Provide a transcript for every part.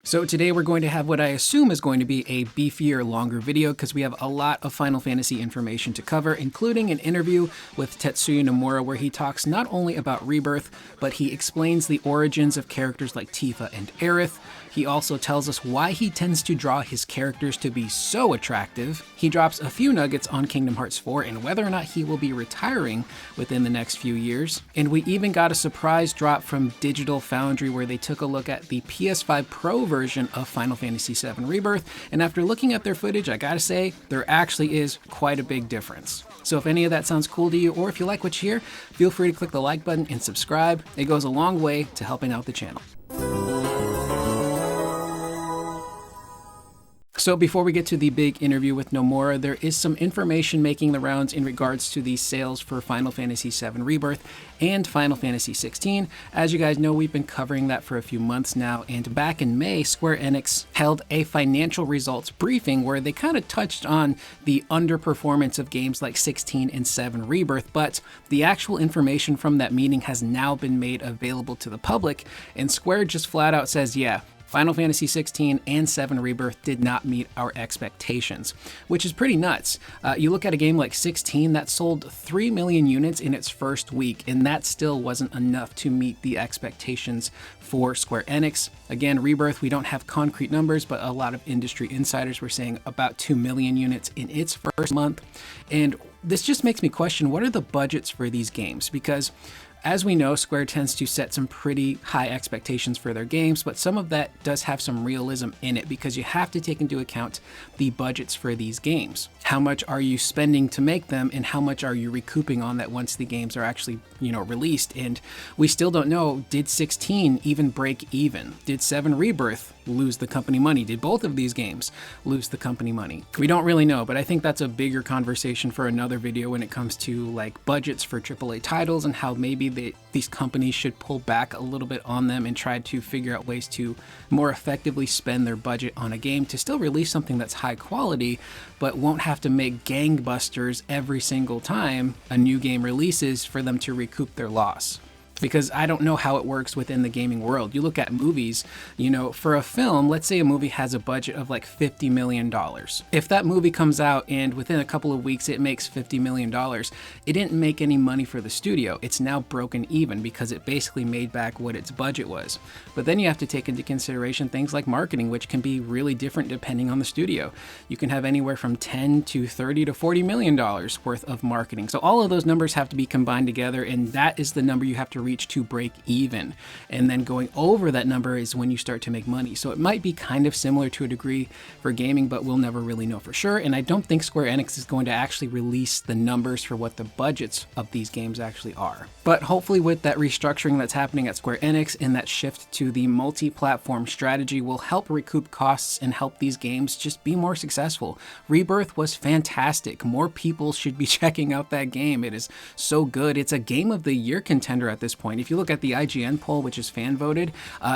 So today we're going to have what I assume is going to be a beefier, longer video because we have a lot of Final Fantasy information to cover, including an interview with Tetsuya Nomura where he talks not only about Rebirth, but he explains the origins of characters like Tifa and Aerith. He also tells us why he tends to draw his characters to be so attractive. He drops a few nuggets on Kingdom Hearts 4 and whether or not he will be retiring within the next few years. And we even got a surprise drop from Digital Foundry where they took a look at the PS5 Pro version of Final Fantasy VII Rebirth. And after looking at their footage, I gotta say, there actually is quite a big difference. So if any of that sounds cool to you, or if you like what you hear, feel free to click the like button and subscribe. It goes a long way to helping out the channel. So before we get to the big interview with Nomura, there is some information making the rounds in regards to the sales for Final Fantasy VII Rebirth and Final Fantasy XVI. As you guys know, we've been covering that for a few months now, and back in May, Square Enix held a financial results briefing where they kind of touched on the underperformance of games like 16 and 7 Rebirth, but the actual information from that meeting has now been made available to the public, and Square just flat out says, yeah, Final Fantasy XVI and 7 Rebirth did not meet our expectations, which is pretty nuts. You look at a game like 16 that sold 3 million units in its first week, and that still wasn't enough to meet the expectations for Square Enix. Again, Rebirth, we don't have concrete numbers, but a lot of industry insiders were saying about 2 million units in its first month. And this just makes me question, what are the budgets for these games? Because as we know, Square tends to set some pretty high expectations for their games, but some of that does have some realism in it because you have to take into account the budgets for these games. How much are you spending to make them and how much are you recouping on that once the games are actually, released? And we still don't know, did 16 even break even? Did 7 Rebirth lose the company money? Did both of these games lose the company money? We don't really know, but I think that's a bigger conversation for another video when it comes to like budgets for AAA titles and how maybe these companies should pull back a little bit on them and try to figure out ways to more effectively spend their budget on a game to still release something that's high quality, but won't have to make gangbusters every single time a new game releases for them to recoup their loss. Because I don't know how it works within the gaming world. You look at movies, for a film, let's say a movie has a budget of like $50 million. If that movie comes out and within a couple of weeks it makes $50 million, it didn't make any money for the studio. It's now broken even because it basically made back what its budget was. But then you have to take into consideration things like marketing, which can be really different depending on the studio. You can have anywhere from 10 to 30 to $40 million worth of marketing. So all of those numbers have to be combined together, and that is the number you have to reach to break even. And then going over that number is when you start to make money. So it might be kind of similar to a degree for gaming, but we'll never really know for sure. And I don't think Square Enix is going to actually release the numbers for what the budgets of these games actually are. But hopefully with that restructuring that's happening at Square Enix and that shift to the multi-platform strategy will help recoup costs and help these games just be more successful. Rebirth was fantastic. More people should be checking out that game. It is so good. It's a Game of the Year contender at this point. If you look at the IGN poll, which is fan voted,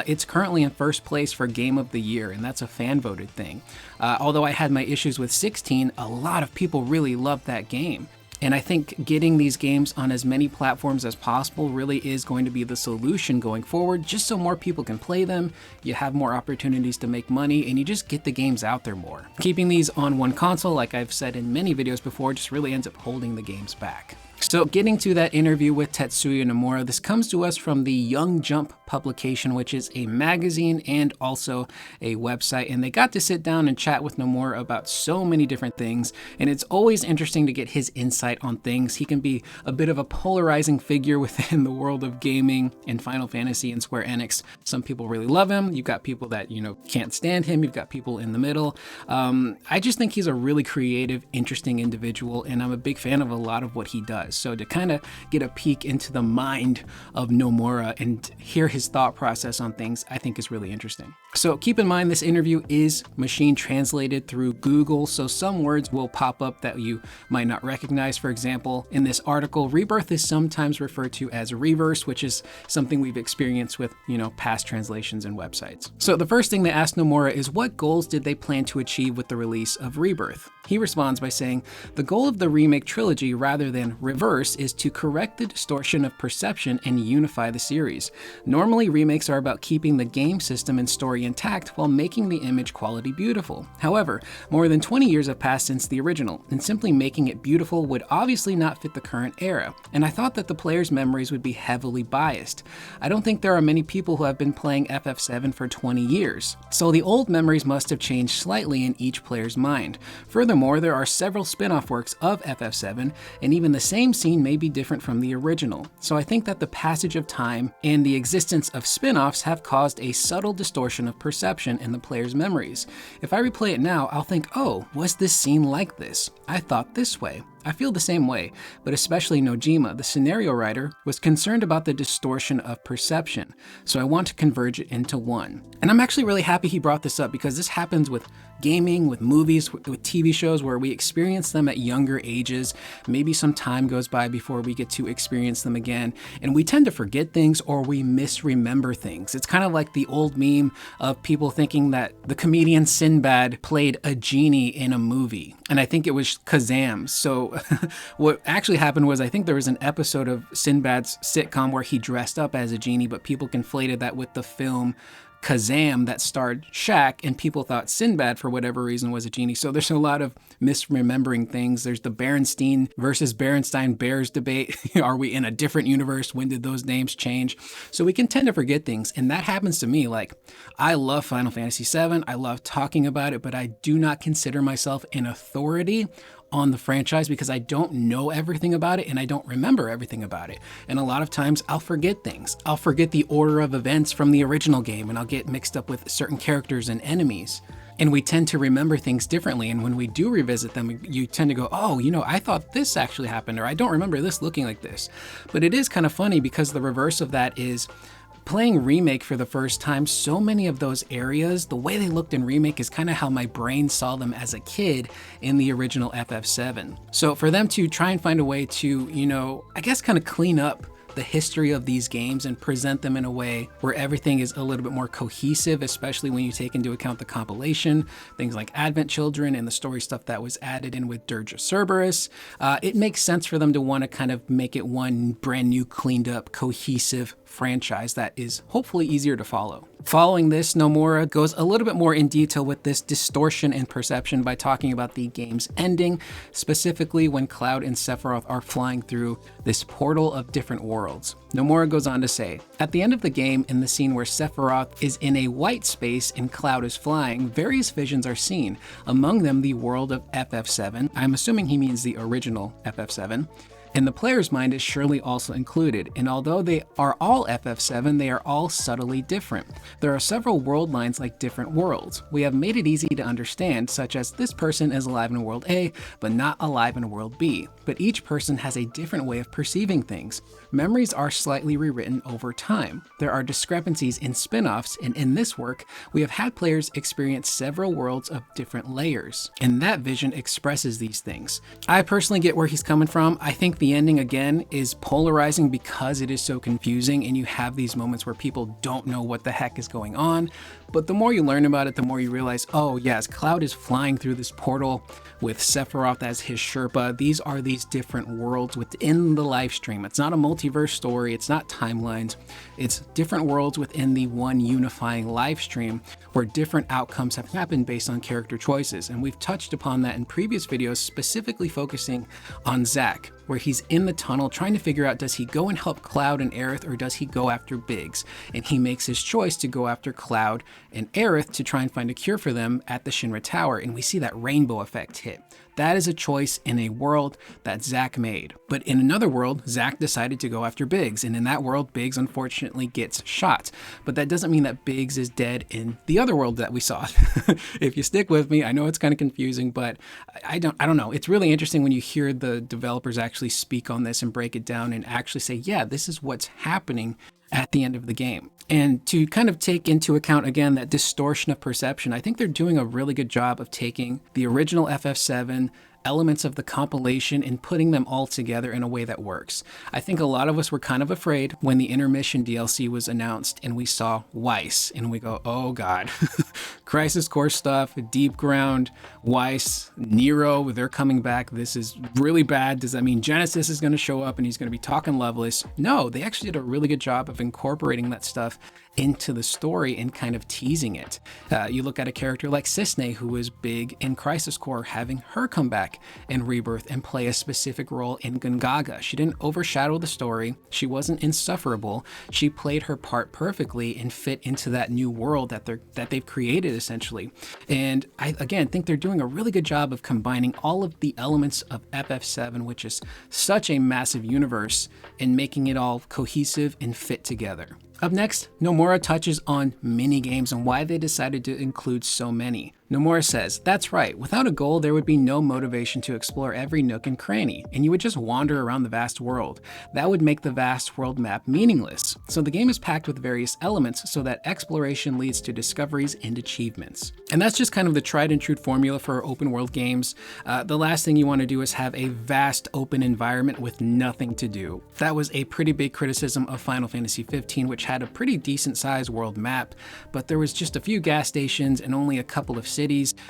it's currently in first place for Game of the Year, and that's a fan voted thing. Although I had my issues with 16, a lot of people really loved that game. And I think getting these games on as many platforms as possible really is going to be the solution going forward, just so more people can play them, you have more opportunities to make money, and you just get the games out there more. Keeping these on one console, like I've said in many videos before, just really ends up holding the games back. So getting to that interview with Tetsuya Nomura, this comes to us from the Young Jump publication, which is a magazine and also a website. And they got to sit down and chat with Nomura about so many different things. And it's always interesting to get his insight on things. He can be a bit of a polarizing figure within the world of gaming and Final Fantasy and Square Enix. Some people really love him. You've got people that, can't stand him. You've got people in the middle. I just think he's a really creative, interesting individual. And I'm a big fan of a lot of what he does. So to kind of get a peek into the mind of Nomura and hear his thought process on things, I think is really interesting. So keep in mind this interview is machine translated through Google, so some words will pop up that you might not recognize. For example, in this article, Rebirth is sometimes referred to as reverse, which is something we've experienced with, past translations and websites. So the first thing they asked Nomura is what goals did they plan to achieve with the release of Rebirth? He responds by saying, the goal of the remake trilogy rather than reverse is to correct the distortion of perception and unify the series. Normally remakes are about keeping the game system and story story intact while making the image quality beautiful. However, more than 20 years have passed since the original, and simply making it beautiful would obviously not fit the current era, and I thought that the player's memories would be heavily biased. I don't think there are many people who have been playing FF7 for 20 years, so the old memories must have changed slightly in each player's mind. Furthermore, there are several spin-off works of FF7, and even the same scene may be different from the original, so I think that the passage of time and the existence of spin-offs have caused a subtle distortion of perception in the player's memories. If I replay it now, I'll think, oh, was this scene like this? I thought this way. I feel the same way, but especially Nojima, the scenario writer, was concerned about the distortion of perception, so I want to converge it into one. And I'm actually really happy he brought this up, because this happens with gaming, with movies, with TV shows, where we experience them at younger ages. Maybe some time goes by before we get to experience them again, and we tend to forget things or we misremember things. It's kind of like the old meme of people thinking that the comedian Sinbad played a genie in a movie, and I think it was Kazam. So what actually happened was, I think there was an episode of Sinbad's sitcom where he dressed up as a genie, but people conflated that with the film Kazam that starred Shaq, and people thought Sinbad, for whatever reason, was a genie. So there's a lot of misremembering things. There's the Berenstein versus Berenstein Bears debate. Are we in a different universe? When did those names change? So we can tend to forget things, and that happens to me. Like, I love Final Fantasy VII. I love talking about it, but I do not consider myself an authority on the franchise because I don't know everything about it and I don't remember everything about it. And a lot of times I'll forget things. I'll forget the order of events from the original game, and I'll get mixed up with certain characters and enemies. And we tend to remember things differently. And when we do revisit them, you tend to go, oh, you know, I thought this actually happened, or I don't remember this looking like this. But it is kind of funny because the reverse of that is playing Remake for the first time. So many of those areas, the way they looked in Remake is kind of how my brain saw them as a kid in the original FF7. So for them to try and find a way to, you know, I guess kind of clean up the history of these games and present them in a way where everything is a little bit more cohesive, especially when you take into account the compilation, things like Advent Children and the story stuff that was added in with Dirge of Cerberus. It makes sense for them to want to kind of make it one brand new, cleaned up, cohesive franchise that is hopefully easier to follow. Following this, Nomura goes a little bit more in detail with this distortion in perception by talking about the game's ending, specifically when Cloud and Sephiroth are flying through this portal of different worlds. Nomura goes on to say, at the end of the game, in the scene where Sephiroth is in a white space and Cloud is flying, various visions are seen, among them the world of FF7. I'm assuming he means the original FF7. And the player's mind is surely also included, and although they are all FF7, they are all subtly different. There are several world lines like different worlds. We have made it easy to understand, such as this person is alive in World A, but not alive in World B. But each person has a different way of perceiving things. Memories are slightly rewritten over time. There are discrepancies in spin-offs, and in this work, we have had players experience several worlds of different layers, and that vision expresses these things. I personally get where he's coming from. I think the ending, again, is polarizing because it is so confusing, and you have these moments where people don't know what the heck is going on. But the more you learn about it, the more you realize, oh yes, Cloud is flying through this portal with Sephiroth as his Sherpa. These are these different worlds within the live stream. It's not a multiverse story, it's not timelines, it's different worlds within the one unifying live stream where different outcomes have happened based on character choices. And we've touched upon that in previous videos, specifically focusing on Zack, where he's in the tunnel trying to figure out, does he go and help Cloud and Aerith, or does he go after Biggs? And he makes his choice to go after Cloud and Aerith to try and find a cure for them at the Shinra Tower, and we see that rainbow effect hit. That is a choice in a world that Zack made. But in another world, Zack decided to go after Biggs, and in that world, Biggs unfortunately gets shot. But that doesn't mean that Biggs is dead in the other world that we saw. If you stick with me, I know it's kind of confusing, but I don't know. It's really interesting when you hear the developers actually speak on this and break it down and actually say, yeah, this is what's happening at the end of the game. And to kind of take into account, again, that distortion of perception, I think they're doing a really good job of taking the original FF7 elements of the compilation and putting them all together in a way that works. I think a lot of us were kind of afraid when the intermission DLC was announced and we saw Weiss and we go, oh God, Crisis Core stuff, Deep Ground, Weiss, Nero, they're coming back. This is really bad. Does that mean Genesis is going to show up and he's going to be talking Lovelace? No, they actually did a really good job of incorporating that stuff into the story and kind of teasing it. You look at a character like Cisne, who was big in Crisis Core, having her come back in Rebirth and play a specific role in Gungaga. She didn't overshadow the story. She wasn't insufferable. She played her part perfectly and fit into that new world that they've created, essentially. And I, again, think they're doing a really good job of combining all of the elements of FF7, which is such a massive universe, and making it all cohesive and fit together. Up next, Nomura touches on mini-games and why they decided to include so many. Nomura says, "That's right, without a goal there would be no motivation to explore every nook and cranny, and you would just wander around the vast world. That would make the vast world map meaningless. So the game is packed with various elements so that exploration leads to discoveries and achievements." And that's just kind of the tried and true formula for open world games. The last thing you want to do is have a vast open environment with nothing to do. That was a pretty big criticism of Final Fantasy XV, which had a pretty decent sized world map, but there was just a few gas stations and only a couple of cities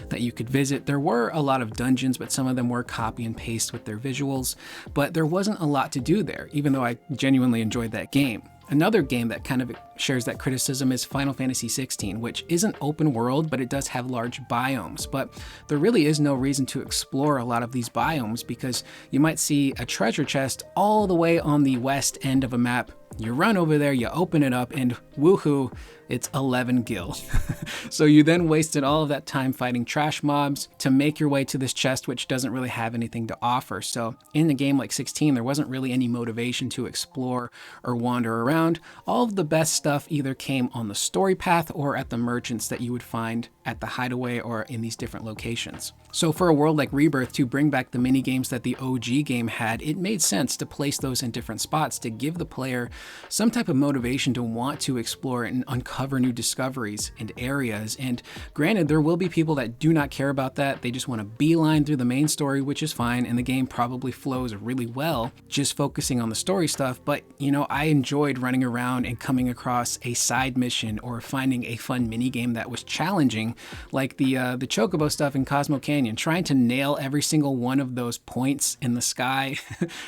that you could visit. There were a lot of dungeons, but some of them were copy and paste with their visuals, but there wasn't a lot to do there, even though I genuinely enjoyed that game. Another game that kind of shares that criticism is Final Fantasy XVI, which isn't open world, but it does have large biomes. But there really is no reason to explore a lot of these biomes because you might see a treasure chest all the way on the west end of a map. You run over there, you open it up, and woohoo, it's 11 gil. So you then wasted all of that time fighting trash mobs to make your way to this chest, which doesn't really have anything to offer. So in a game like 16, there wasn't really any motivation to explore or wander around. All of the best stuff either came on the story path or at the merchants that you would find at the hideaway or in these different locations. So for a world like Rebirth to bring back the mini games that the OG game had, it made sense to place those in different spots to give the player some type of motivation to want to explore and uncover new discoveries and areas. And granted, there will be people that do not care about that. They just want to beeline through the main story, which is fine, and the game probably flows really well just focusing on the story stuff. But you know, I enjoyed running around and coming across a side mission or finding a fun mini game that was challenging, like the Chocobo stuff in Cosmo Canyon. Trying to nail every single one of those points in the sky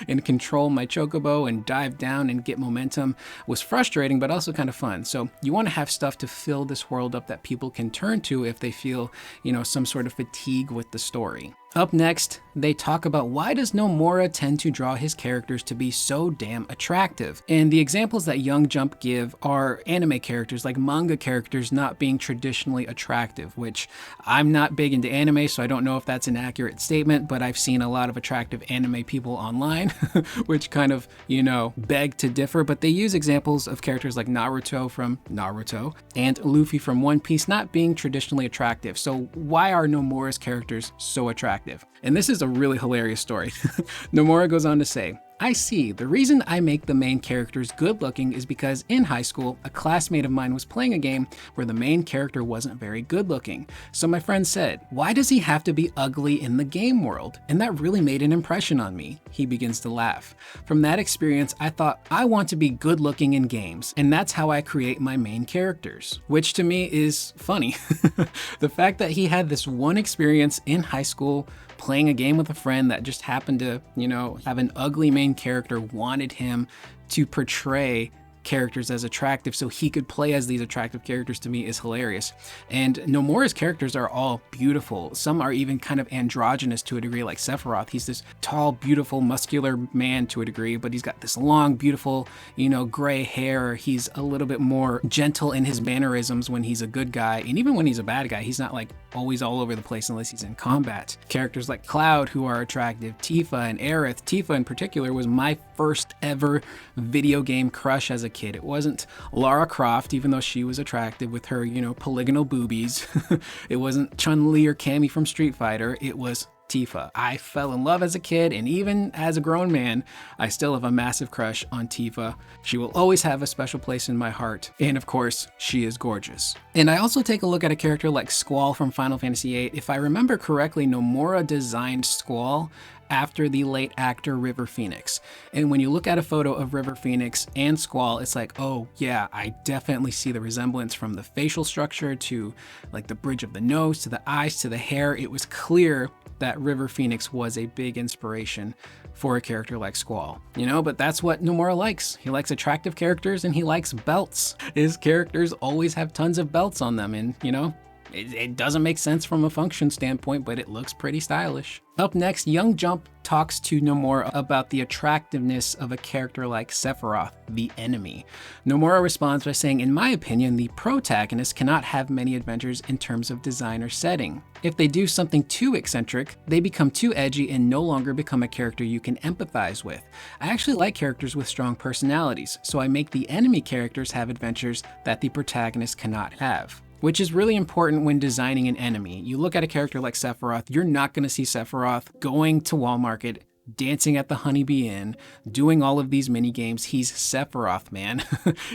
and control my Chocobo and dive down and get momentum was frustrating, but also kind of fun. So you want to have stuff to fill this world up that people can turn to if they feel, you know, some sort of fatigue with the story. Up next, they talk about why does Nomura tend to draw his characters to be so damn attractive? And the examples that Young Jump give are anime characters, like manga characters not being traditionally attractive, which I'm not big into anime, so I don't know if that's an accurate statement, but I've seen a lot of attractive anime people online, which kind of, you know, beg to differ, but they use examples of characters like Naruto from Naruto and Luffy from One Piece not being traditionally attractive. So why are Nomura's characters so attractive? And this is a really hilarious story. Nomura goes on to say, "I see. The reason I make the main characters good looking is because in high school, a classmate of mine was playing a game where the main character wasn't very good looking. So my friend said, 'Why does he have to be ugly in the game world?' And that really made an impression on me." He begins to laugh. "From that experience, I thought I want to be good looking in games, and that's how I create my main characters." Which to me is funny. The fact that he had this one experience in high school playing a game with a friend that just happened to, you know, have an ugly main character, wanted him to portray characters as attractive so he could play as these attractive characters, to me is hilarious. And Nomura's characters are all beautiful. Some are even kind of androgynous to a degree, like Sephiroth. He's this tall, beautiful, muscular man to a degree, but he's got this long, beautiful, you know, gray hair. He's a little bit more gentle in his mannerisms when he's a good guy. And even when he's a bad guy, he's not like always all over the place unless he's in combat. Characters like Cloud, who are attractive, Tifa and Aerith. Tifa in particular was my first ever video game crush as a kid. It wasn't Lara Croft, even though she was attractive with her, you know, polygonal boobies. It wasn't Chun-Li or Cammy from Street Fighter. It was Tifa. I fell in love as a kid, and even as a grown man, I still have a massive crush on Tifa. She will always have a special place in my heart, and of course, she is gorgeous. And I also take a look at a character like Squall from Final Fantasy VIII. If I remember correctly, Nomura designed Squall after the late actor River Phoenix. And when you look at a photo of River Phoenix and Squall, it's like, oh yeah, I definitely see the resemblance from the facial structure to like the bridge of the nose, to the eyes, to the hair. It was clear that River Phoenix was a big inspiration for a character like Squall, you know, but that's what Nomura likes. He likes attractive characters and he likes belts. His characters always have tons of belts on them, and you know, it doesn't make sense from a function standpoint, but it looks pretty stylish. Up next, Young Jump talks to Nomura about the attractiveness of a character like Sephiroth, the enemy. Nomura responds by saying, in my opinion, the protagonist cannot have many adventures in terms of design or setting. If they do something too eccentric, they become too edgy and no longer become a character you can empathize with. I actually like characters with strong personalities, so I make the enemy characters have adventures that the protagonist cannot have, which is really important when designing an enemy. You look at a character like Sephiroth, you're not going to see Sephiroth going to Wall Market, dancing at the Honeybee Inn, doing all of these mini games. He's Sephiroth, man.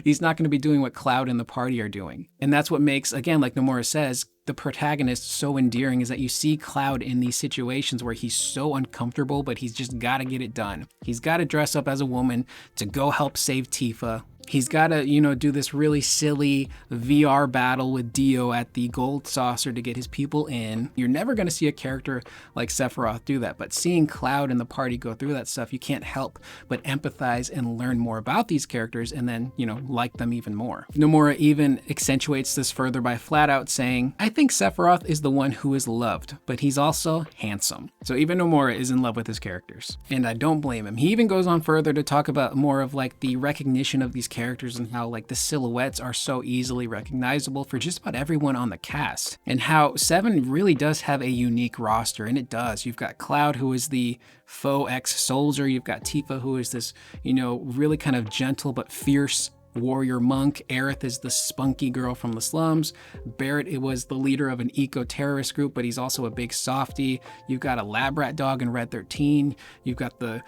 He's not going to be doing what Cloud and the party are doing. And that's what makes, again, like Nomura says, the protagonist so endearing, is that you see Cloud in these situations where he's so uncomfortable, but he's just got to get it done. He's got to dress up as a woman to go help save Tifa. He's got to, you know, do this really silly VR battle with Dio at the Gold Saucer to get his people in. You're never going to see a character like Sephiroth do that, but seeing Cloud and the party go through that stuff, you can't help but empathize and learn more about these characters and then, you know, like them even more. Nomura even accentuates this further by flat out saying, I think Sephiroth is the one who is loved, but he's also handsome. So even Nomura is in love with his characters, and I don't blame him. He even goes on further to talk about more of like the recognition of these characters and how like the silhouettes are so easily recognizable for just about everyone on the cast, and how 7 really does have a unique roster, and it does. You've got Cloud, who is the faux ex-soldier. You've got Tifa, who is this, you know, really kind of gentle but fierce warrior monk. Aerith is the spunky girl from the slums. Barrett, it was the leader of an eco-terrorist group, but he's also a big softie. You've got a lab rat dog in Red 13. You've got the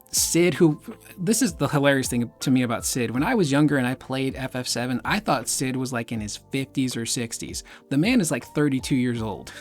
Sid, who, this is the hilarious thing to me about Sid. When I was younger and I played FF7, I thought Sid was like in his 50s or 60s. The man is like 32 years old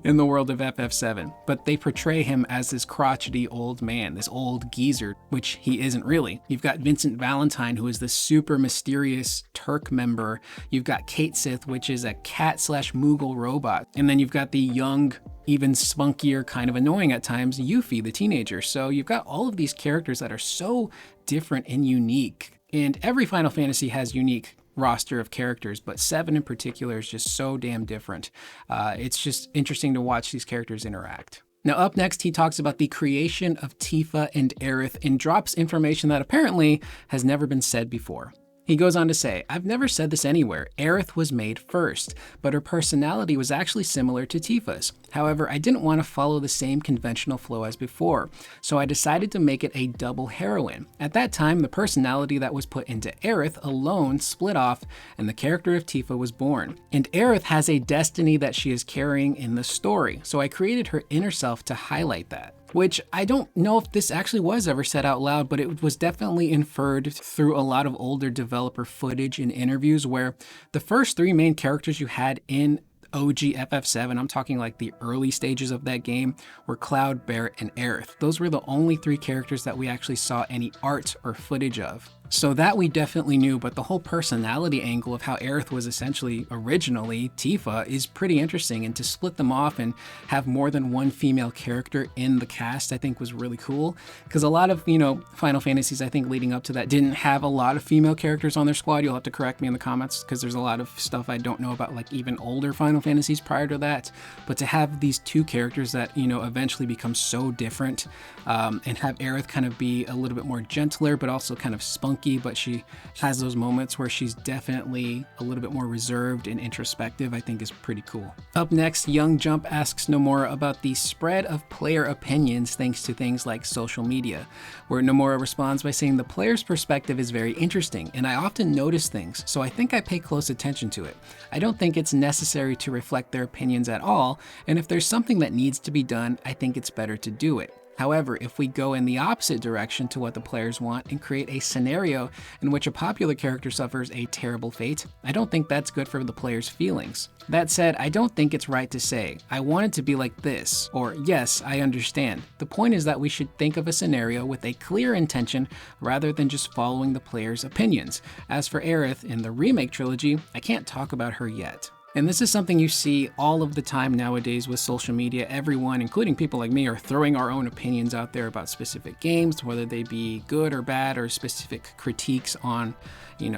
in the world of FF7, but they portray him as this crotchety old man, this old geezer, which he isn't really. You've got Vincent Valentine, who is this super mysterious Turk member. You've got Kate Sith, which is a cat/Moogle robot. And then you've got the young, even spunkier, kind of annoying at times, Yuffie, the teenager. So you've got all of these characters that are so different and unique. And every Final Fantasy has unique roster of characters, but 7 in particular is just so damn different. It's just interesting to watch these characters interact. Now up next, he talks about the creation of Tifa and Aerith and drops information that apparently has never been said before. He goes on to say, I've never said this anywhere. Aerith was made first, but her personality was actually similar to Tifa's. However, I didn't want to follow the same conventional flow as before, so I decided to make it a double heroine. At that time, the personality that was put into Aerith alone split off, and the character of Tifa was born. And Aerith has a destiny that she is carrying in the story, so I created her inner self to highlight that. Which I don't know if this actually was ever said out loud, but it was definitely inferred through a lot of older developer footage and interviews, where the first 3 main characters you had in OG FF7, I'm talking like the early stages of that game, were Cloud, Barrett, and Aerith. Those were the only 3 characters that we actually saw any art or footage of. So that we definitely knew, but the whole personality angle of how Aerith was essentially originally Tifa is pretty interesting, and to split them off and have more than one female character in the cast, I think was really cool, because a lot of, you know, Final Fantasies, I think leading up to that, didn't have a lot of female characters on their squad. You'll have to correct me in the comments, because there's a lot of stuff I don't know about, like even older Final Fantasies prior to that, but to have these 2 characters that, you know, eventually become so different, and have Aerith kind of be a little bit more gentler, but also kind of spunky spunky, but she has those moments where she's definitely a little bit more reserved and introspective, I think is pretty cool. Up next, Young Jump asks Nomura about the spread of player opinions thanks to things like social media, where Nomura responds by saying the player's perspective is very interesting, and I often notice things, so I think I pay close attention to it. I don't think it's necessary to reflect their opinions at all, and if there's something that needs to be done, I think it's better to do it. However, if we go in the opposite direction to what the players want and create a scenario in which a popular character suffers a terrible fate, I don't think that's good for the player's feelings. That said, I don't think it's right to say, I want it to be like this, or yes, I understand. The point is that we should think of a scenario with a clear intention rather than just following the player's opinions. As for Aerith in the remake trilogy, I can't talk about her yet. And this is something you see all of the time nowadays with social media. Everyone, including people like me, are throwing our own opinions out there about specific games, whether they be good or bad, or specific critiques on,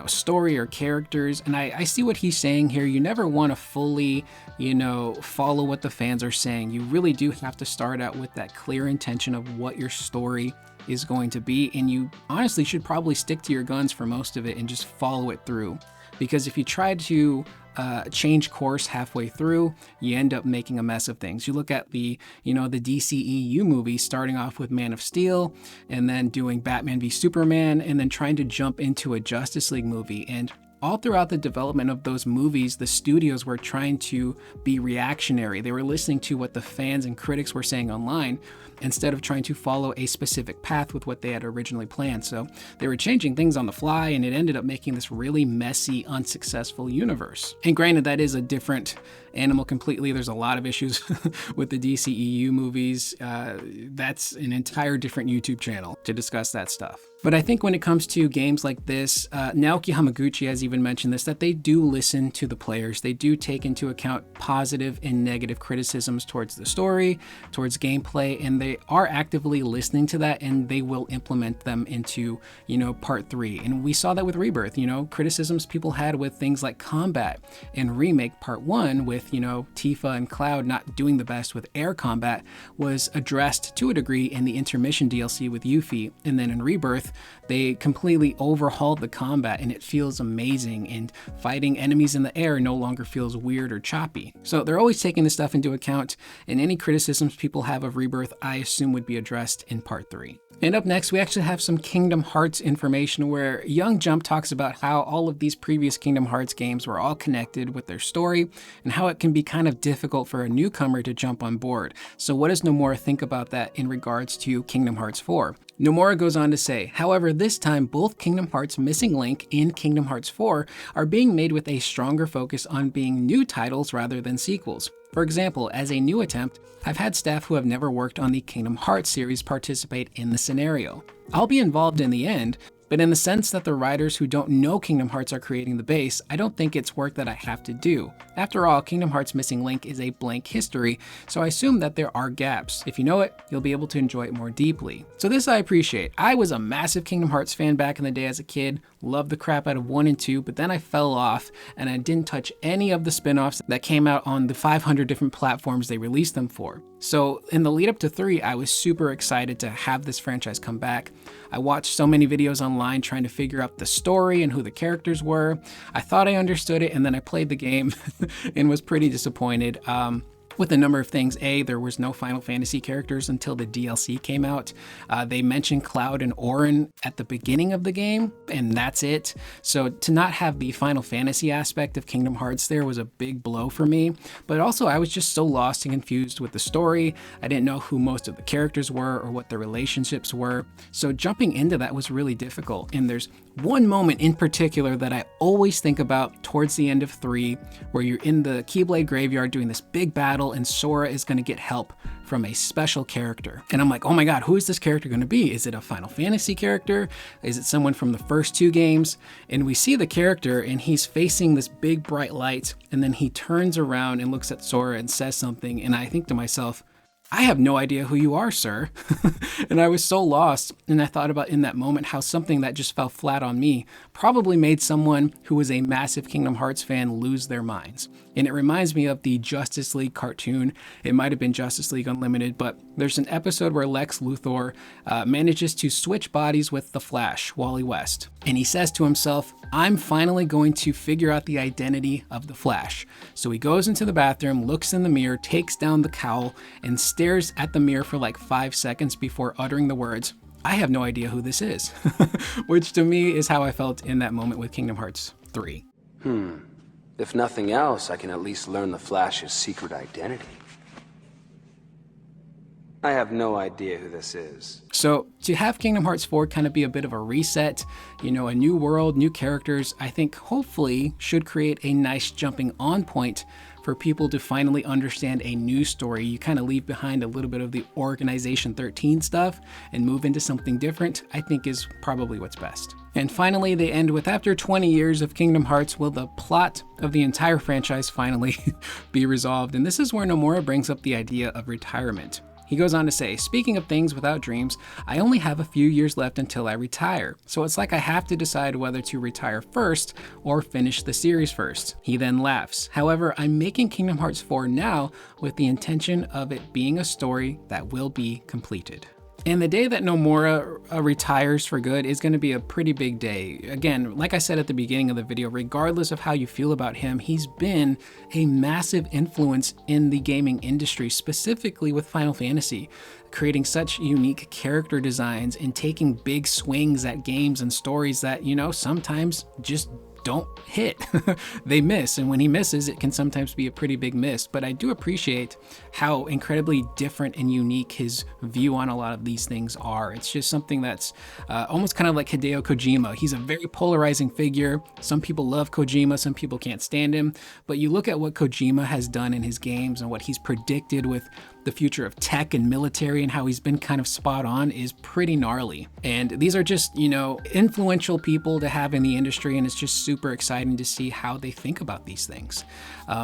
story or characters. And I see what he's saying here. You never want to fully, follow what the fans are saying. You really do have to start out with that clear intention of what your story is going to be. And you honestly should probably stick to your guns for most of it and just follow it through. Because if you try to change course halfway through, you end up making a mess of things. You look at the DCEU movies, starting off with Man of Steel and then doing Batman v Superman and then trying to jump into a Justice League movie. And all throughout the development of those movies, the studios were trying to be reactionary. They were listening to what the fans and critics were saying online instead of trying to follow a specific path with what they had originally planned. So they were changing things on the fly, and it ended up making this really messy, unsuccessful universe. And granted, that is a different animal completely. There's a lot of issues with the DCEU movies. That's an entire different YouTube channel to discuss that stuff. But I think when it comes to games like this, Naoki Hamaguchi has even mentioned this, that they do listen to the players. They do take into account positive and negative criticisms towards the story, towards gameplay, and they are actively listening to that, and they will implement them into, part 3. And we saw that with Rebirth, criticisms people had with things like combat and Remake Part 1 with, Tifa and Cloud not doing the best with air combat was addressed to a degree in the intermission DLC with Yuffie. And then in Rebirth, they completely overhauled the combat and it feels amazing, and fighting enemies in the air no longer feels weird or choppy. So they're always taking this stuff into account, and any criticisms people have of Rebirth, I assume would be addressed in part 3. And up next, we actually have some Kingdom Hearts information where Young Jump talks about how all of these previous Kingdom Hearts games were all connected with their story and how it can be kind of difficult for a newcomer to jump on board. So what does Nomura think about that in regards to Kingdom Hearts 4? Nomura goes on to say, however, this time both Kingdom Hearts Missing Link and Kingdom Hearts 4 are being made with a stronger focus on being new titles rather than sequels. For example, as a new attempt, I've had staff who have never worked on the Kingdom Hearts series participate in the scenario. I'll be involved in the end, but in the sense that the writers who don't know Kingdom Hearts are creating the base, I don't think it's work that I have to do. After all, Kingdom Hearts Missing Link is a blank history, so I assume that there are gaps. If you know it, you'll be able to enjoy it more deeply. So this I appreciate. I was a massive Kingdom Hearts fan back in the day as a kid, loved the crap out of 1 and 2, but then I fell off and I didn't touch any of the spin-offs that came out on the 500 different platforms they released them for. So in the lead up to 3, I was super excited to have this franchise come back. I watched so many videos online trying to figure out the story and who the characters were. I thought I understood it, and then I played the game and was pretty disappointed. With a number of things. There was no Final Fantasy characters until the DLC came out. They mentioned Cloud and Auron at the beginning of the game, and that's it. So to not have the Final Fantasy aspect of Kingdom Hearts there was a big blow for me. But also I was just so lost and confused with the story. I didn't know who most of the characters were or what their relationships were. So jumping into that was really difficult. And there's one moment in particular that I always think about towards the end of 3, where you're in the Keyblade graveyard doing this big battle, and Sora is going to get help from a special character. And I'm like, oh my god, who is this character going to be? Is it a Final Fantasy character? Is it someone from the first 2 games? And we see the character and he's facing this big bright light, and then he turns around and looks at Sora and says something, and I think to myself, I have no idea who you are, sir. And I was so lost, and I thought about in that moment how something that just fell flat on me probably made someone who was a massive Kingdom Hearts fan lose their minds. And it reminds me of the Justice League cartoon. It might have been Justice League Unlimited, but there's an episode where Lex Luthor manages to switch bodies with the Flash, Wally West. And he says to himself, I'm finally going to figure out the identity of the Flash. So he goes into the bathroom, looks in the mirror, takes down the cowl, and stares at the mirror for like 5 seconds before uttering the words, I have no idea who this is. Which to me is how I felt in that moment with Kingdom Hearts 3. If nothing else, I can at least learn the Flash's secret identity. I have no idea who this is. So to have Kingdom Hearts 4 kind of be a bit of a reset, a new world, new characters, I think hopefully should create a nice jumping on point for people to finally understand a new story. You kind of leave behind a little bit of the Organization 13 stuff and move into something different, I think is probably what's best. And finally, they end with, after 20 years of Kingdom Hearts, will the plot of the entire franchise finally be resolved? And this is where Nomura brings up the idea of retirement. He goes on to say, speaking of things without dreams, I only have a few years left until I retire. So it's like I have to decide whether to retire first or finish the series first. He then laughs. However, I'm making Kingdom Hearts 4 now with the intention of it being a story that will be completed. And the day that Nomura retires for good is going to be a pretty big day. Again, like I said at the beginning of the video, regardless of how you feel about him, he's been a massive influence in the gaming industry, specifically with Final Fantasy, creating such unique character designs and taking big swings at games and stories that, sometimes just don't hit. They miss, and when he misses, it can sometimes be a pretty big miss. But I do appreciate how incredibly different and unique his view on a lot of these things are. It's just something that's almost kind of like Hideo Kojima. He's a very polarizing figure. Some people love Kojima, some people can't stand him. But you look at what Kojima has done in his games and what he's predicted with the future of tech and military and how he's been kind of spot on is pretty gnarly. And these are just, influential people to have in the industry, and it's just super exciting to see how they think about these things.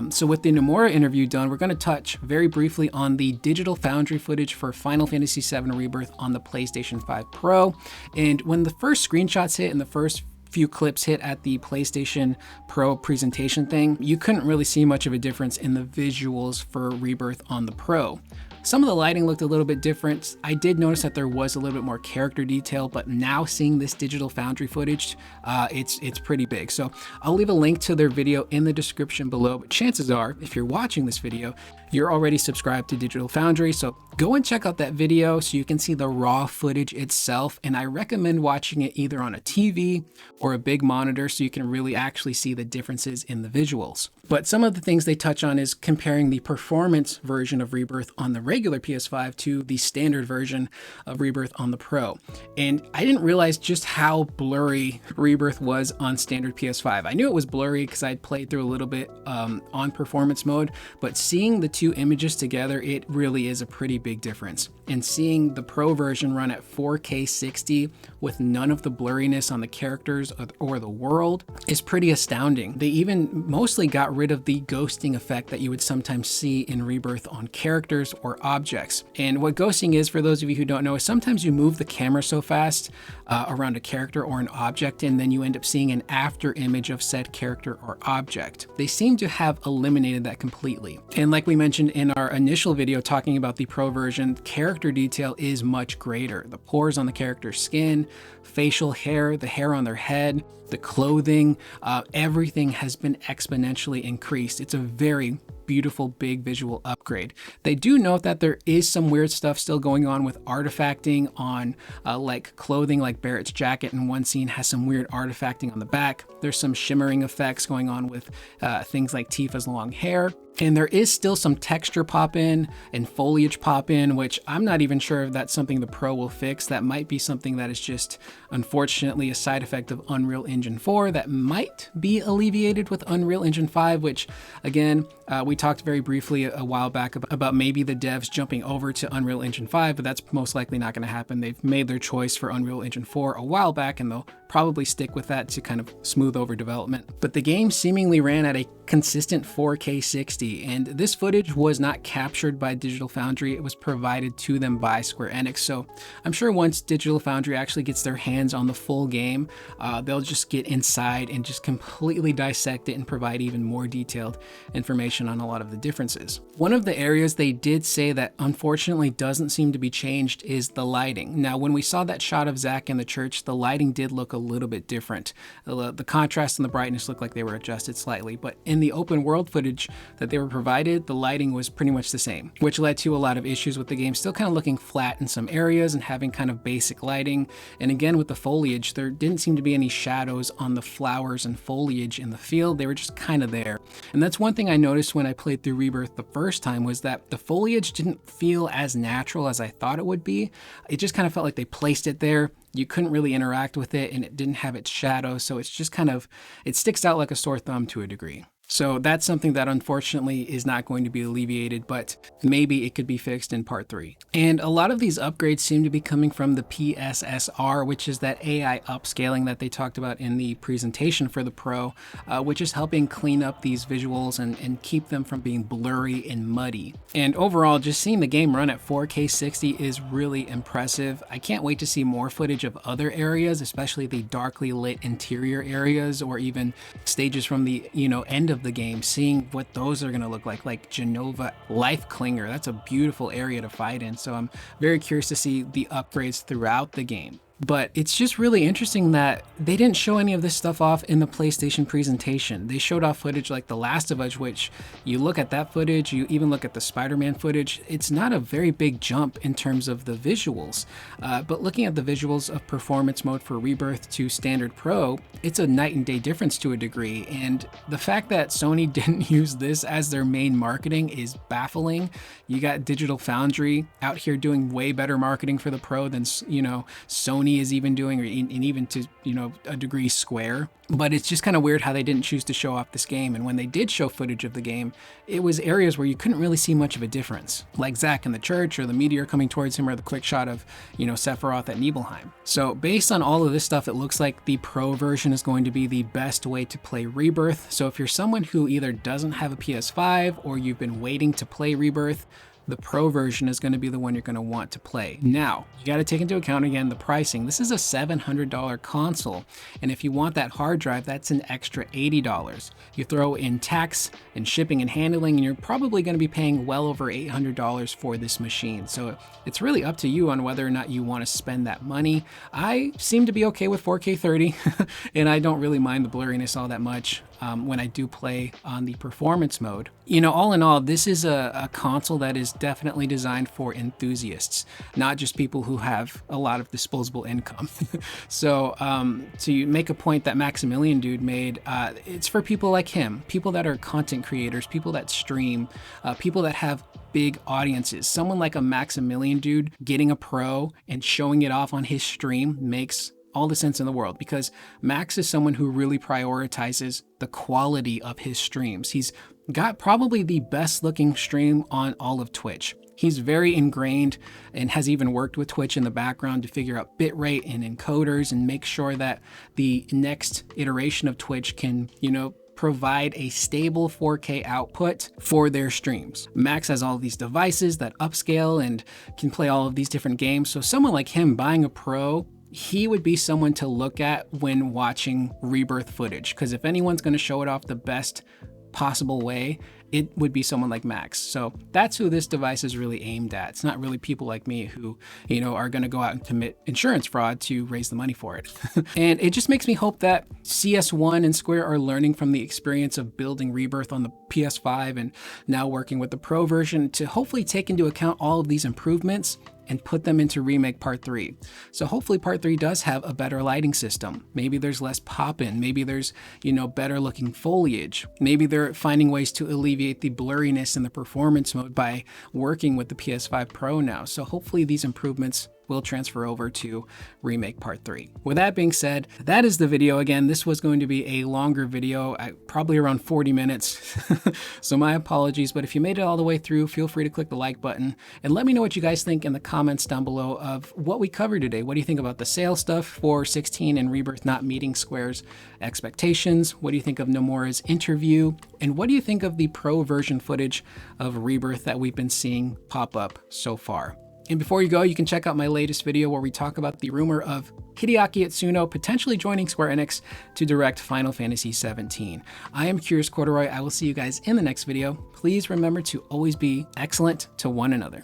So with the Nomura interview done, we're going to touch very briefly on the Digital Foundry footage for Final Fantasy VII Rebirth on the PlayStation 5 Pro. And when the first screenshots hit and the first few clips hit at the PlayStation Pro presentation thing, you couldn't really see much of a difference in the visuals for Rebirth on the Pro. Some of the lighting looked a little bit different. I did notice that there was a little bit more character detail, but now seeing this Digital Foundry footage, it's pretty big. So I'll leave a link to their video in the description below, but chances are, if you're watching this video, you're already subscribed to Digital Foundry, so go and check out that video so you can see the raw footage itself, and I recommend watching it either on a TV or a big monitor so you can really actually see the differences in the visuals. But some of the things they touch on is comparing the performance version of Rebirth on the regular PS5 to the standard version of Rebirth on the Pro. And I didn't realize just how blurry Rebirth was on standard PS5. I knew it was blurry because I'd played through a little bit on performance mode, but seeing the two images together, it really is a pretty big difference. And seeing the Pro version run at 4K 60 with none of the blurriness on the characters or the world is pretty astounding. They even mostly got rid of the ghosting effect that you would sometimes see in Rebirth on characters or objects. And what ghosting is, for those of you who don't know, is sometimes you move the camera so fast around a character or an object, and then you end up seeing an after image of said character or object. They seem to have eliminated that completely. And like we mentioned in our initial video talking about the Pro version, character detail is much greater. The pores on the character's skin, facial hair, the hair on their head, the clothing, everything has been exponentially increased. It's a very beautiful big visual upgrade. They do note that there is some weird stuff still going on with artifacting on like clothing, like Barrett's jacket in one scene has some weird artifacting on the back. There's some shimmering effects going on with things like Tifa's long hair. And there is still some texture pop in and foliage pop in, which I'm not even sure if that's something the Pro will fix. That might be something that is just, unfortunately, a side effect of Unreal Engine 4 that might be alleviated with Unreal Engine 5, which, again, we talked very briefly a while back about maybe the devs jumping over to Unreal Engine 5, but that's most likely not going to happen. They've made their choice for Unreal Engine 4 a while back, and they'll probably stick with that to kind of smooth over development. But the game seemingly ran at a consistent 4K 60 see. And this footage was not captured by Digital Foundry, it was provided to them by Square Enix. So I'm sure once Digital Foundry actually gets their hands on the full game, they'll just get inside and just completely dissect it and provide even more detailed information on a lot of the differences. One of the areas they did say that unfortunately doesn't seem to be changed is the lighting. Now, when we saw that shot of Zack in the church, the lighting did look a little bit different. The contrast and the brightness looked like they were adjusted slightly, but in the open world footage that they were provided, the lighting was pretty much the same, which led to a lot of issues with the game still kind of looking flat in some areas and having kind of basic lighting. And again, with the foliage, there didn't seem to be any shadows on the flowers and foliage in the field. They were just kind of there. And that's one thing I noticed when I played through Rebirth the first time, was that the foliage didn't feel as natural as I thought it would be. It just kind of felt like they placed it there. You couldn't really interact with it, and it didn't have its shadow. So it's just kind of, it sticks out like a sore thumb to a degree. So that's something that unfortunately is not going to be alleviated, but maybe it could be fixed in part 3. And a lot of these upgrades seem to be coming from the PSSR, which is that AI upscaling that they talked about in the presentation for the Pro, which is helping clean up these visuals and keep them from being blurry and muddy. And overall, just seeing the game run at 4K 60 is really impressive. I can't wait to see more footage of other areas, especially the darkly lit interior areas, or even stages from the end of the game, seeing what those are going to look like Genova Life Clinger. That's a beautiful area to fight in, so I'm very curious to see the upgrades throughout the game. But it's just really interesting that they didn't show any of this stuff off in the PlayStation presentation. They showed off footage like The Last of Us, which you look at that footage, you even look at the Spider-Man footage, it's not a very big jump in terms of the visuals. But looking at the visuals of Performance Mode for Rebirth to Standard Pro, it's a night and day difference to a degree. And the fact that Sony didn't use this as their main marketing is baffling. You got Digital Foundry out here doing way better marketing for the Pro than, Sony is even doing, and even to a degree Square. But it's just kind of weird how they didn't choose to show off this game, and when they did show footage of the game, it was areas where you couldn't really see much of a difference, like Zack in the church, or the meteor coming towards him, or the quick shot of Sephiroth at Nibelheim. So based on all of this stuff, it looks like the Pro version is going to be the best way to play Rebirth. So if you're someone who either doesn't have a PS5 or you've been waiting to play Rebirth, the Pro version is going to be the one you're going to want to play. Now, you got to take into account again the pricing. This is a $700 console, and if you want that hard drive, that's an extra $80. You throw in tax and shipping and handling, and you're probably going to be paying well over $800 for this machine. So it's really up to you on whether or not you want to spend that money. I seem to be okay with 4K 30, and I don't really mind the blurriness all that much when I do play on the performance mode. All in all, this is a console that is definitely designed for enthusiasts, not just people who have a lot of disposable income. So to make a point that Maximilian Dude made, it's for people like him, people that are content creators, people that stream, people that have big audiences. Someone like a Maximilian Dude getting a Pro and showing it off on his stream makes all the sense in the world, because Max is someone who really prioritizes the quality of his streams. He's got probably the best looking stream on all of Twitch. He's very ingrained and has even worked with Twitch in the background to figure out bitrate and encoders and make sure that the next iteration of Twitch can, provide a stable 4K output for their streams. Max has all of these devices that upscale and can play all of these different games. So someone like him buying a Pro, he would be someone to look at when watching Rebirth footage, because if anyone's going to show it off the best possible way, it would be someone like Max. So that's who this device is really aimed at. It's not really people like me who, are going to go out and commit insurance fraud to raise the money for it. And it just makes me hope that CS1 and Square are learning from the experience of building Rebirth on the PS5 and now working with the Pro version to hopefully take into account all of these improvements and put them into Remake Part 3. So hopefully Part 3 does have a better lighting system. Maybe there's less pop-in. Maybe there's, better looking foliage. Maybe they're finding ways to alleviate the blurriness in the performance mode by working with the PS5 Pro now. So hopefully these improvements will transfer over to Remake Part 3. With that being said, that is the video. Again, this was going to be a longer video, probably around 40 minutes. So my apologies, but if you made it all the way through, feel free to click the like button and let me know what you guys think in the comments down below of what we covered today. What do you think about the sale stuff for 16 and Rebirth not meeting Square's expectations? What do you think of Nomura's interview? And what do you think of the pro version footage of Rebirth that we've been seeing pop up so far? And before you go, you can check out my latest video where we talk about the rumor of Hideaki Itsuno potentially joining Square Enix to direct Final Fantasy XVII. I am Curious Corduroy. I will see you guys in the next video. Please remember to always be excellent to one another.